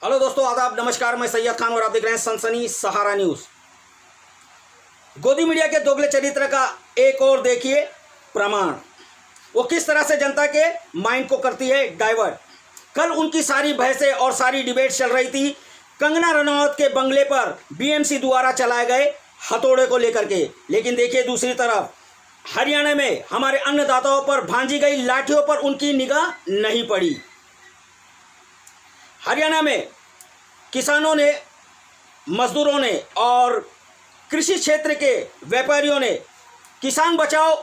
Hello दोस्तों, आदाब, नमस्कार। मैं सैयद खान और आप देख रहे हैं सनसनी सहारा न्यूज़। गोदी मीडिया के दोगले चरित्र का एक और देखिए प्रमाण। वो किस तरह से जनता के माइंड को करती है डाइवर्ट। कल उनकी सारी बहसें और सारी डिबेट चल रही थी कंगना रनौत के बंगले पर बीएमसी द्वारा चलाए गए हथौड़े को लेकर के। लेकिन देखिए दूसरी तरफ हरियाणा में हमारे अन्नदाताओं पर भांजी गई लाठियों पर उनकी निगाह नहीं पड़ी। हरियाणा में किसानों ने, मजदूरों ने और कृषि क्षेत्र के व्यापारियों ने किसान बचाओ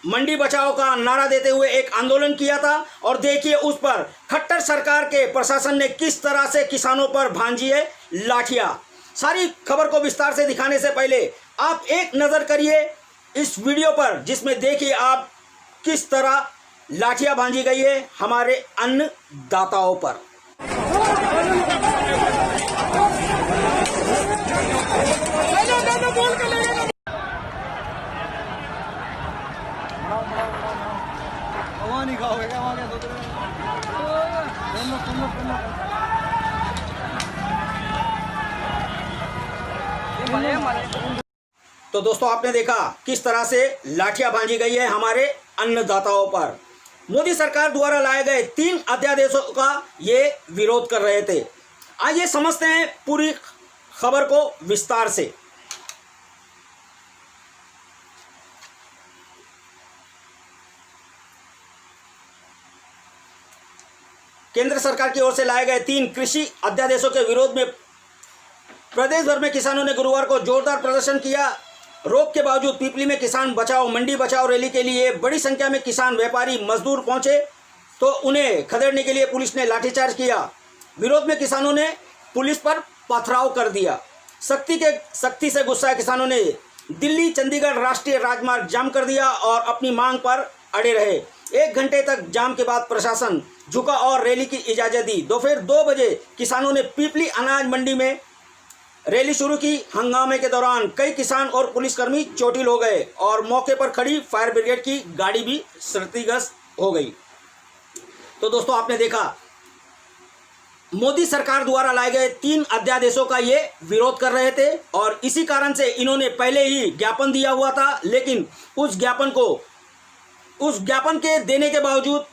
मंडी बचाओ का नारा देते हुए एक आंदोलन किया था। और देखिए उस पर खट्टर सरकार के प्रशासन ने किस तरह से किसानों पर भांजी है लाठियां। सारी खबर को विस्तार से दिखाने से पहले आप एक नज़र करिए इस वीडियो पर, जिसमें देखिए आप किस तरह लाठियां भांजी गई है हमारे अन्नदाताओं पर। तो दोस्तों आपने देखा किस तरह से लाठियां भांजी गई है हमारे अन्नदाताओं पर। मोदी सरकार द्वारा लाए गए 3 अध्यादेशों का ये विरोध कर रहे थे। आइए समझते हैं पूरी खबर को विस्तार से। केंद्र सरकार की ओर से लाए गए 3 कृषि अध्यादेशों के विरोध में प्रदेश भर में किसानों ने गुरुवार को जोरदार प्रदर्शन किया। रोक के बावजूद पीपली में किसान बचाओ मंडी बचाओ रैली के लिए बड़ी संख्या में किसान, व्यापारी, मजदूर पहुंचे तो उन्हें खदेड़ने के लिए पुलिस ने लाठीचार्ज किया। विरोध में किसानों ने पुलिस पर पथराव कर दिया। सख्ती से गुस्साए किसानों ने दिल्ली चंडीगढ़ राष्ट्रीय राजमार्ग जाम कर दिया और अपनी मांग पर अड़े रहे। 1 घंटे तक जाम के बाद प्रशासन झुका और रैली की इजाज़त दी। दोपहर 2 बजे किसानों ने पीपली अनाज मंडी में रैली शुरू की। हंगामे के दौरान कई किसान और पुलिसकर्मी चोटिल हो गए और मौके पर खड़ी फायर ब्रिगेड की गाड़ी भी क्षतिग्रस्त हो गई। तो दोस्तों आपने देखा मोदी सरकार द्वारा लाए गए 3 अध्यादेशों का ये विरोध कर रहे थे और इसी कारण से इन्होंने पहले ही ज्ञापन दिया हुआ था। लेकिन उस ज्ञापन के देने के बावजूद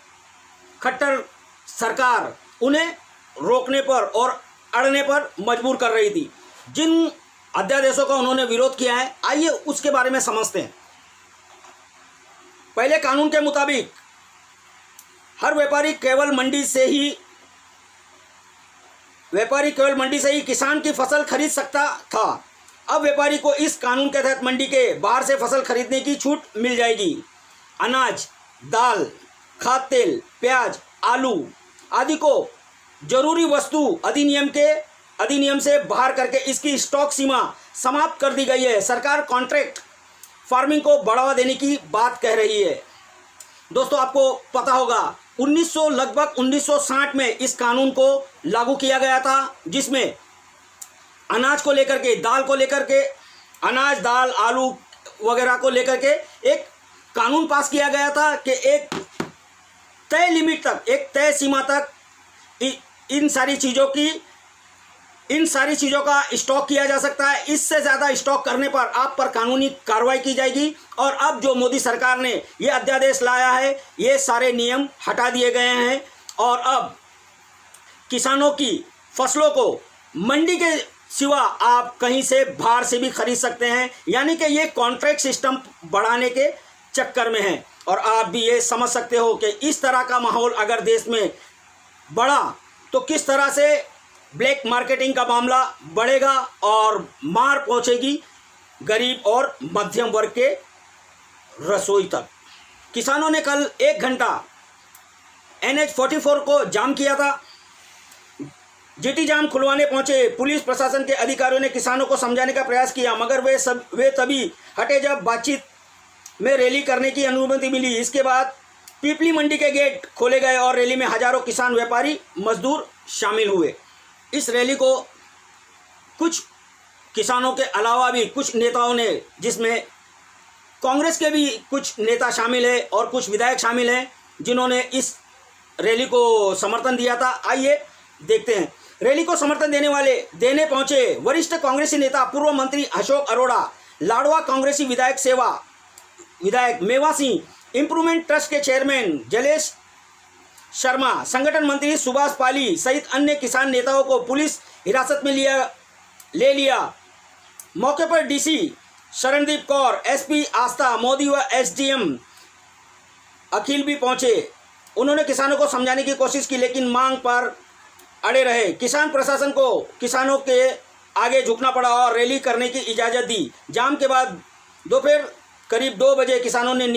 खट्टर सरकार उन्हें रोकने पर और अड़ने पर मजबूर कर रही थी। जिन अध्यादेशों का उन्होंने विरोध किया है, आइए उसके बारे में समझते हैं। पहले कानून के मुताबिक हर व्यापारी केवल मंडी से ही किसान की फसल खरीद सकता था। अब व्यापारी को इस कानून के तहत मंडी के बाहर से फसल खरीदने की छूट मिल जाएगी। अनाज, दाल, खाद्य तेल, प्याज, आलू आदि को जरूरी वस्तु अधिनियम से बाहर करके इसकी स्टॉक सीमा समाप्त कर दी गई है। सरकार कॉन्ट्रैक्ट फार्मिंग को बढ़ावा देने की बात कह रही है। दोस्तों आपको पता होगा लगभग 1960 में इस कानून को लागू किया गया था, जिसमें अनाज को लेकर के, दाल को लेकर के, अनाज, दाल, आलू वगैरह को लेकर के एक कानून पास किया गया था कि एक तय लिमिट तक, एक तय सीमा तक इन सारी चीज़ों का स्टॉक किया जा सकता है। इससे ज़्यादा स्टॉक करने पर आप पर कानूनी कार्रवाई की जाएगी। और अब जो मोदी सरकार ने ये अध्यादेश लाया है, ये सारे नियम हटा दिए गए हैं और अब किसानों की फसलों को मंडी के सिवा आप कहीं से बाहर से भी खरीद सकते हैं। यानी कि ये कॉन्ट्रैक्ट सिस्टम बढ़ाने के चक्कर में है। और आप भी ये समझ सकते हो कि इस तरह का माहौल अगर देश में बढ़ा तो किस तरह से ब्लैक मार्केटिंग का मामला बढ़ेगा और मार पहुंचेगी गरीब और मध्यम वर्ग के रसोई तक। किसानों ने कल 1 घंटा NH 44 को जाम किया था। जीटी जाम खुलवाने पहुंचे पुलिस प्रशासन के अधिकारियों ने किसानों को समझाने का प्रयास किया, मगर वे तभी हटे जब बातचीत में रैली करने की अनुमति मिली। इसके बाद पीपली मंडी के गेट खोले गए और रैली में हजारों किसान, व्यापारी, मजदूर शामिल हुए। इस रैली को कुछ किसानों के अलावा भी कुछ नेताओं ने, जिसमें कांग्रेस के भी कुछ नेता शामिल है और कुछ विधायक शामिल हैं, जिन्होंने इस रैली को समर्थन दिया था। आइए देखते हैं। रैली को समर्थन देने पहुंचे वरिष्ठ कांग्रेसी नेता पूर्व मंत्री अशोक अरोड़ा, लाडवा कांग्रेसी विधायक मेवा सिंह, इंप्रूवमेंट ट्रस्ट के चेयरमैन जलेश शर्मा, संगठन मंत्री सुभाष पाली सहित अन्य किसान नेताओं को पुलिस हिरासत में ले लिया। मौके पर डीसी शरणदीप कौर, एसपी आस्था मोदी व एसडीएम अखिल भी पहुंचे। उन्होंने किसानों को समझाने की कोशिश की, लेकिन मांग पर अड़े रहे। किसान प्रशासन को किसानों के आगे झुकना पड़ा और रैली करने की इजाज़त दी। जाम के बाद दोपहर करीब 2 बजे किसानों ने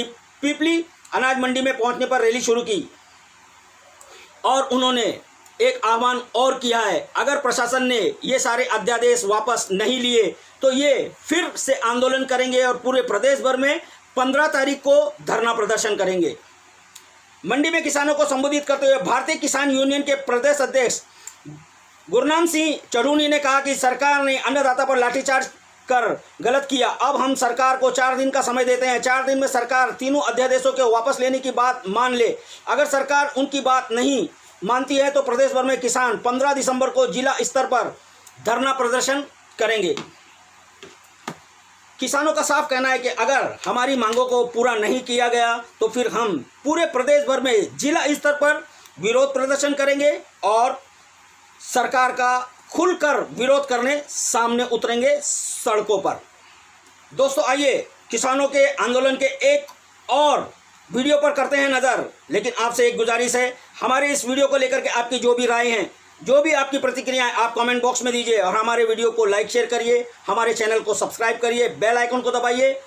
पिपली अनाज मंडी में पहुंचने पर रैली शुरू की और उन्होंने एक आह्वान और किया है, अगर प्रशासन ने ये सारे अध्यादेश वापस नहीं लिए तो ये फिर से आंदोलन करेंगे और पूरे प्रदेश भर में 15 तारीख को धरना प्रदर्शन करेंगे। मंडी में किसानों को संबोधित करते हुए भारतीय किसान यूनियन के प्रदेश अध्यक्ष गुरनाम सिंह चढ़ूनी ने कहा कि सरकार ने अन्नदाता पर लाठीचार्ज कर गलत किया। अब हम सरकार को 4 दिन का समय देते हैं। 4 दिन में सरकार तीनों अध्यादेशों के वापस लेने की बात मान ले। अगर सरकार उनकी बात नहीं मानती है तो प्रदेश भर में किसान 15 दिसंबर को जिला स्तर पर धरना प्रदर्शन करेंगे। किसानों का साफ कहना है कि अगर हमारी मांगों को पूरा नहीं किया गया तो फिर हम पूरे प्रदेश भर में जिला स्तर पर विरोध प्रदर्शन करेंगे और सरकार का खुलकर विरोध करने सामने उतरेंगे सड़कों पर। दोस्तों, आइए किसानों के आंदोलन के एक और वीडियो पर करते हैं नज़र। लेकिन आपसे एक गुजारिश है, हमारे इस वीडियो को लेकर के आपकी जो भी राय हैं, जो भी आपकी प्रतिक्रियाएं, आप कमेंट बॉक्स में दीजिए और हमारे वीडियो को लाइक शेयर करिए, हमारे चैनल को सब्सक्राइब करिए, बेल आइकन को दबाइए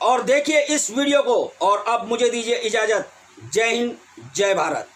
और देखिए इस वीडियो को। और अब मुझे दीजिए इजाज़त। जय हिंद, जय भारत।